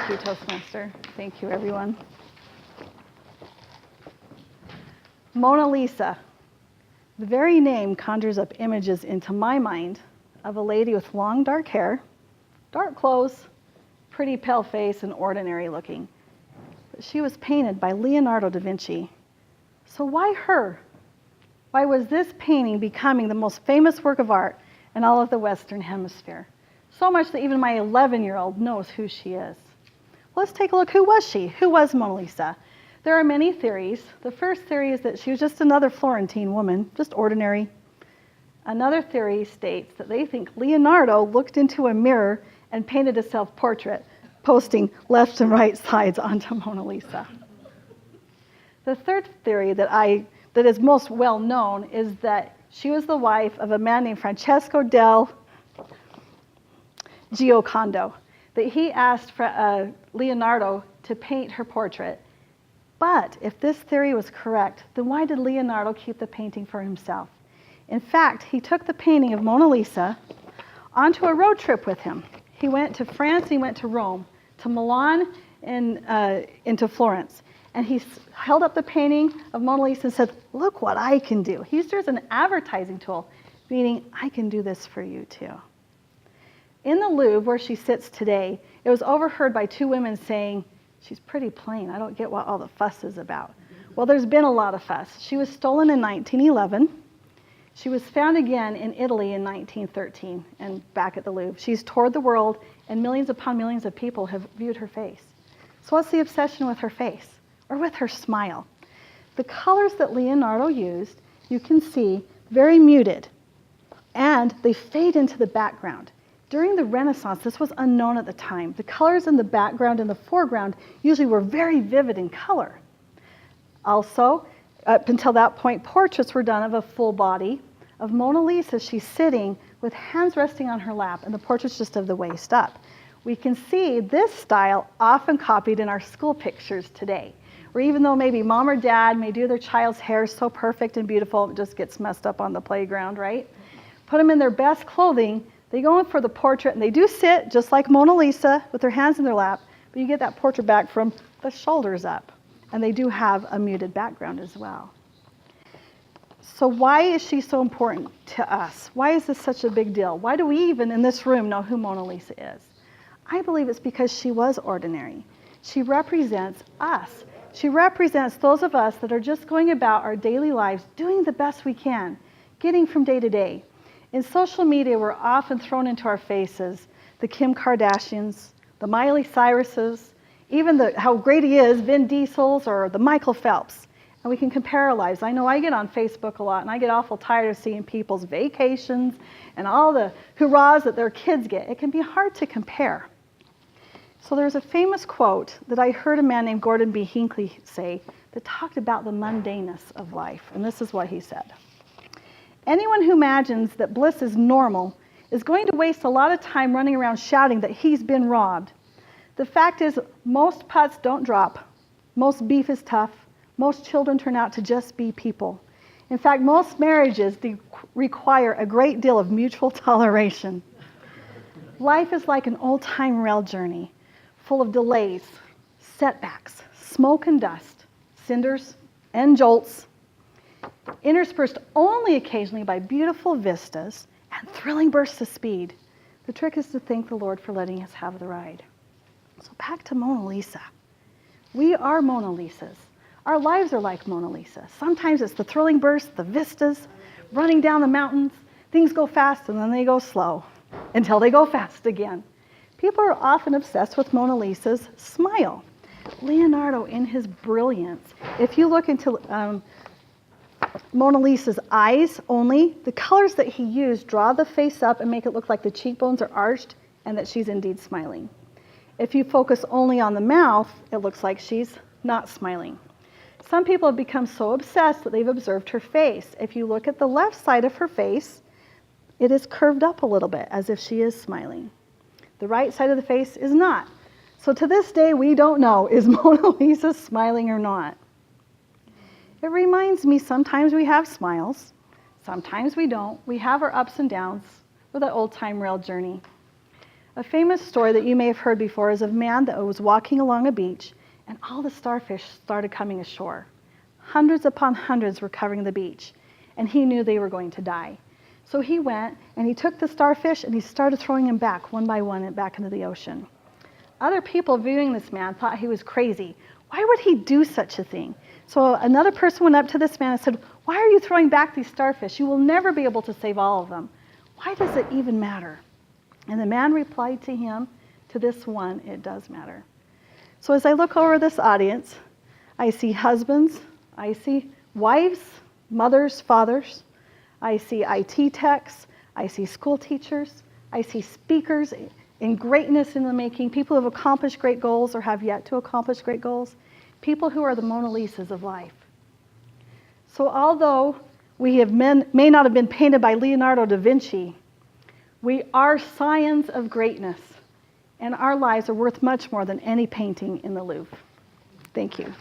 Thank you, Toastmaster. Thank you, everyone. Mona Lisa. The very name conjures up images into my mind of a lady with long dark hair, dark clothes, pretty pale face, and ordinary looking. But she was painted by Leonardo da Vinci. So why her? Why was this painting becoming the most famous work of art in all of the Western Hemisphere? So much that even my 11-year-old knows who she is. Let's take a look. Who was she? Who was Mona Lisa? There are many theories. The first theory is that she was just another Florentine woman, just ordinary. Another theory states that they think Leonardo looked into a mirror and painted a self-portrait, posting left and right sides onto Mona Lisa. The third theory that is most well known is that she was the wife of a man named Francesco del Giocondo, that he asked Leonardo to paint her portrait. But if this theory was correct, then why did Leonardo keep the painting for himself? In fact, he took the painting of Mona Lisa onto a road trip with him. He went to France, he went to Rome, to Milan, and into Florence. And he held up the painting of Mona Lisa and said, look what I can do. He used her as an advertising tool, meaning I can do this for you too. In the Louvre, where she sits today, it was overheard by two women saying, she's pretty plain. I don't get what all the fuss is about. Well, there's been a lot of fuss. She was stolen in 1911. She was found again in Italy in 1913 and back at the Louvre. She's toured the world, and millions upon millions of people have viewed her face. So what's the obsession with her face, or with her smile? The colors that Leonardo used, you can see, very muted, and they fade into the background. During the Renaissance, this was unknown at the time. The colors in the background and the foreground usually were very vivid in color. Also, up until that point, portraits were done of a full body. Of Mona Lisa, she's sitting with hands resting on her lap, and the portrait's just of the waist up. We can see this style often copied in our school pictures today, where even though maybe mom or dad may do their child's hair so perfect and beautiful, it just gets messed up on the playground, right? Put them in their best clothing, they go in for the portrait, and they do sit just like Mona Lisa with their hands in their lap, but you get that portrait back from the shoulders up. And they do have a muted background as well. So why is she so important to us? Why is this such a big deal? Why do we even in this room know who Mona Lisa is? I believe it's because she was ordinary. She represents us. She represents those of us that are just going about our daily lives, doing the best we can, getting from day to day. In social media, we're often thrown into our faces the Kim Kardashians, the Miley Cyruses, even how great he is, Vin Diesel's, or the Michael Phelps. And we can compare our lives. I know I get on Facebook a lot, and I get awful tired of seeing people's vacations and all the hurrahs that their kids get. It can be hard to compare. So there's a famous quote that I heard a man named Gordon B. Hinckley say that talked about the mundaneness of life. And this is what he said. Anyone who imagines that bliss is normal is going to waste a lot of time running around shouting that he's been robbed. The fact is, most putts don't drop. Most beef is tough. Most children turn out to just be people. In fact, most marriages require a great deal of mutual toleration. Life is like an old-time rail journey, full of delays, setbacks, smoke and dust, cinders and jolts, interspersed only occasionally by beautiful vistas and thrilling bursts of speed. The trick is to thank the Lord for letting us have the ride. So back to Mona Lisa. We are Mona Lisas. Our lives are like Mona Lisa. Sometimes it's the thrilling bursts, the vistas, running down the mountains. Things go fast and then they go slow until they go fast again. People are often obsessed with Mona Lisa's smile. Leonardo, in his brilliance, if you look into Mona Lisa's eyes only, the colors that he used draw the face up and make it look like the cheekbones are arched and that she's indeed smiling. If you focus only on the mouth, it looks like she's not smiling. Some people have become so obsessed that they've observed her face. If you look at the left side of her face, it is curved up a little bit as if she is smiling. The right side of the face is not. So to this day, we don't know, is Mona Lisa smiling or not? It reminds me sometimes we have smiles, sometimes we don't. We have our ups and downs with that old-time rail journey. A famous story that you may have heard before is of a man that was walking along a beach, and all the starfish started coming ashore. Hundreds upon hundreds were covering the beach, and he knew they were going to die. So he went, and he took the starfish, and he started throwing them back, one by one, back into the ocean. Other people viewing this man thought he was crazy. Why would he do such a thing? So another person went up to this man and said, "Why are you throwing back these starfish? You will never be able to save all of them. Why does it even matter?" And the man replied to him, "To this one, it does matter." So as I look over this audience, I see husbands, I see wives, mothers, fathers, I see IT techs, I see school teachers, I see speakers in greatness in the making, people who have accomplished great goals or have yet to accomplish great goals, people who are the MonaLisas of life. So although we may not have been painted by Leonardo da Vinci, we are signs of greatness, and our lives are worth much more than any painting in the Louvre. Thank you.